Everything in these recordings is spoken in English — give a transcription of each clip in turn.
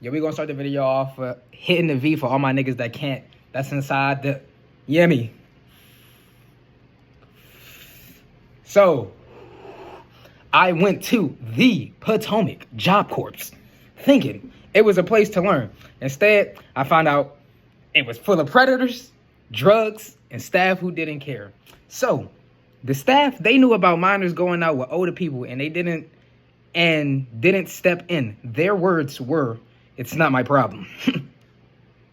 Yo, we gonna start the video off hitting the V for all my niggas that can't. That's inside the yummy. So, I went to the Potomac Job Corps thinking it was a place to learn. Instead, I found out it was full of predators, drugs, and staff who didn't care. So, the staff, they knew about minors going out with older people, and they didn't step in. Their words were, "It's not my problem."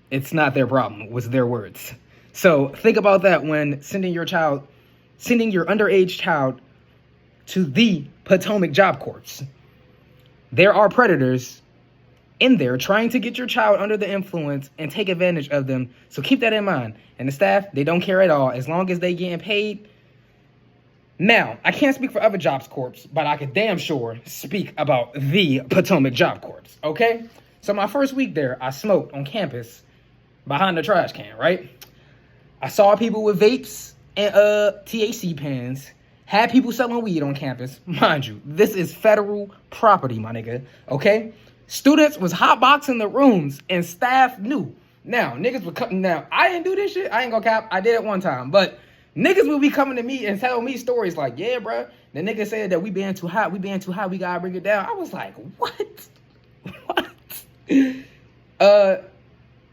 It's not their problem, was their words. So think about that when sending your underage child to the Potomac Job Corps. There are predators in there trying to get your child under the influence and take advantage of them. So keep that in mind. And the staff, they don't care at all as long as they getting paid. Now, I can't speak for other jobs corps, but I can damn sure speak about the Potomac Job Corps, okay? So my first week there, I smoked on campus behind the trash can, right? I saw people with vapes and THC pens, had people selling weed on campus. Mind you, this is federal property, my nigga, okay? Students was hotboxing the rooms and staff knew. Now, niggas would come, now, I didn't do this shit, I ain't gonna cap, I did it one time, but niggas will be coming to me and telling me stories like, yeah, bro, the nigga said that we being too hot, we gotta bring it down. I was like, what? What?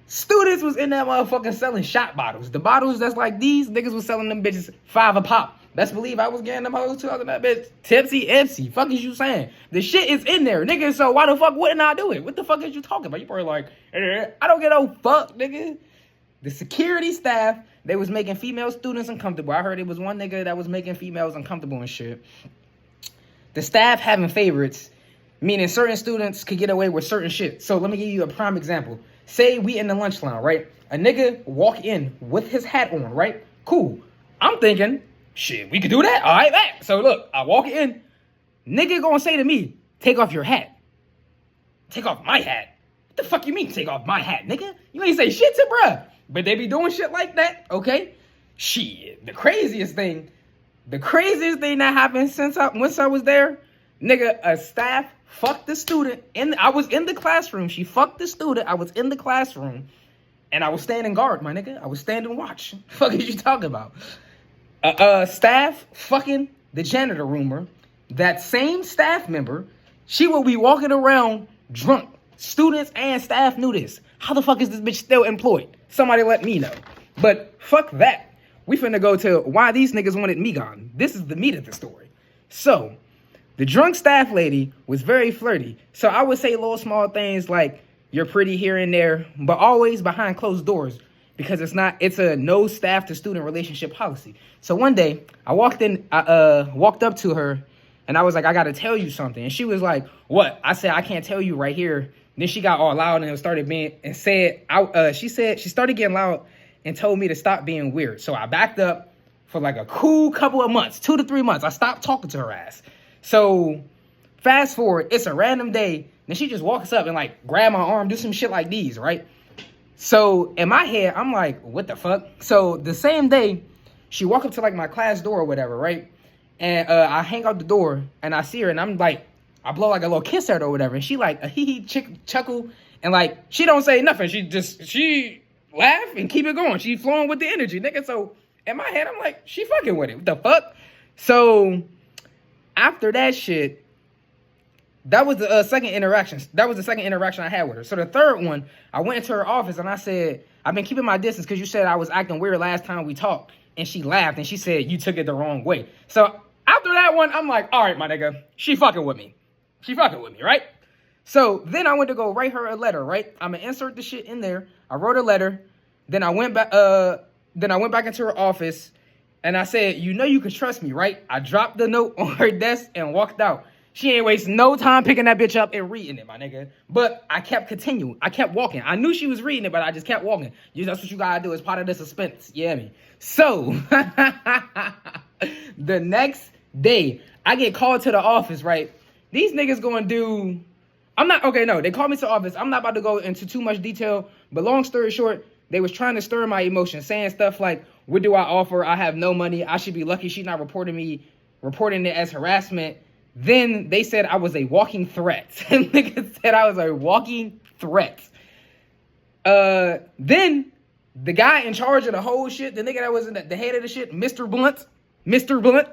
Students was in that motherfucker selling shot bottles. The bottles that's like these, niggas was selling them bitches $5 a pop. Best believe I was getting them hoes too out of that bitch. Tipsy, empty. Fuck is you saying? The shit is in there, nigga, so why the fuck wouldn't I do it? What the fuck is you talking about? You probably like, I don't get no fuck, nigga. The security staff, they was making female students uncomfortable. I heard it was one nigga that was making females uncomfortable and shit. The staff having favorites, meaning certain students could get away with certain shit. So let me give you a prime example. Say we in the lunch line, right? A nigga walk in with his hat on, right? Cool. I'm thinking, shit, we could do that? All right, bet. So look, I walk in. Nigga gonna say to me, take off your hat. Take off my hat? What the fuck you mean take off my hat, nigga? You ain't say shit to bruh. But they be doing shit like that, okay? Shit, the craziest thing that happened once I was there, nigga, a staff fucked the student. I was in the classroom. She fucked the student. I was in the classroom. And I was standing guard, my nigga. I was standing watch. Fuck is you talking about? Staff fucking the janitor roomer. That same staff member, she will be walking around drunk. Students and staff knew this. How the fuck is this bitch still employed? Somebody let me know. But fuck that. We finna go to why these niggas wanted me gone. This is the meat of the story. So, the drunk staff lady was very flirty. So I would say little small things like, you're pretty here and there, but always behind closed doors because it's a no staff to student relationship policy. So one day I walked up to her and I was like, I got to tell you something. And she was like, what? I said, I can't tell you right here. Then she got all loud and she started getting loud and told me to stop being weird. So I backed up for like a cool couple of months, 2 to 3 months. I stopped talking to her ass. So fast forward, it's a random day. Then she just walks up and like grab my arm, do some shit like these, right? So in my head, I'm like, what the fuck? So the same day, she walked up to like my class door or whatever, right? And I hang out the door and I see her and I'm like, I blow like a little kiss at her or whatever. And she like a hee chuckle and like, she don't say nothing. She laugh and keep it going. She flowing with the energy, nigga. So in my head, I'm like, she fucking with it. What the fuck? So after that shit, that was the second interaction. That was the second interaction I had with her. So the third one, I went into her office and I said, I've been keeping my distance because you said I was acting weird last time we talked. And she laughed and she said, you took it the wrong way. So after that one, I'm like, all right, my nigga, she fucking with me. She fucking with me, right? So then I went to go write her a letter, right? I'm gonna insert the shit in there. I wrote a letter. Then I went back into her office and I said, you know you can trust me, right? I dropped the note on her desk and walked out. She ain't waste no time picking that bitch up and reading it, my nigga. But I kept continuing. I kept walking. I knew she was reading it, but I just kept walking. That's what you gotta do. It's part of the suspense. You hear me? So, the next day, I get called to the office, right? These niggas gonna do... they called me to the office. I'm not about to go into too much detail, but long story short, they was trying to stir my emotions, saying stuff like, what do I offer? I have no money. I should be lucky she not reporting it as harassment. Then they said I was a walking threat. Niggas said I was a walking threats. Then the guy in charge of the whole shit, the nigga that was the head of the shit, Mr. Blunt,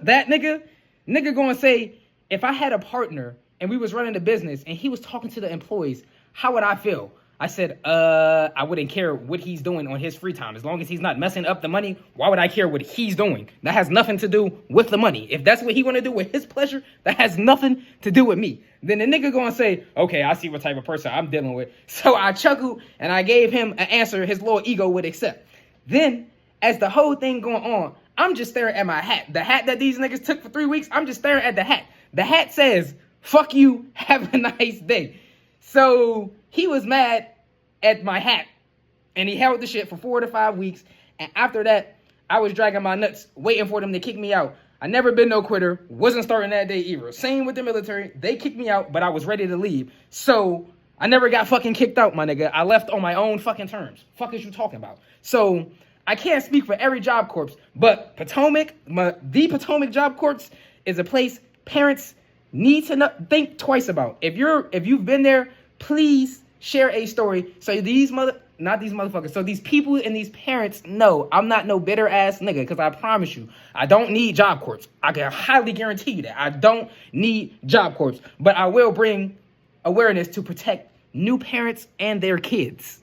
that nigga gonna say, if I had a partner and we was running the business and he was talking to the employees, how would I feel? I said, I wouldn't care what he's doing on his free time. As long as he's not messing up the money, why would I care what he's doing? That has nothing to do with the money. If that's what he want to do with his pleasure, that has nothing to do with me. Then the nigga gonna say, okay, I see what type of person I'm dealing with. So I chuckled and I gave him an answer his little ego would accept. Then, as the whole thing going on, I'm just staring at my hat. The hat that these niggas took for 3 weeks, I'm just staring at the hat. The hat says, fuck you, have a nice day. So he was mad at my hat, and he held the shit for 4 to 5 weeks. And after that, I was dragging my nuts, waiting for them to kick me out. I never been no quitter, wasn't starting that day either. Same with the military, they kicked me out, but I was ready to leave. So I never got fucking kicked out, my nigga. I left on my own fucking terms. Fuck is you talking about? So I can't speak for every job corps, but Potomac, the Potomac Job Corps is a place parents need to think twice about. If you've been there, please share a story so these motherfuckers, so these people and these parents know I'm not no bitter ass nigga, because I promise you, I don't need job corps. I can highly guarantee you that. I don't need job corps, but I will bring awareness to protect new parents and their kids.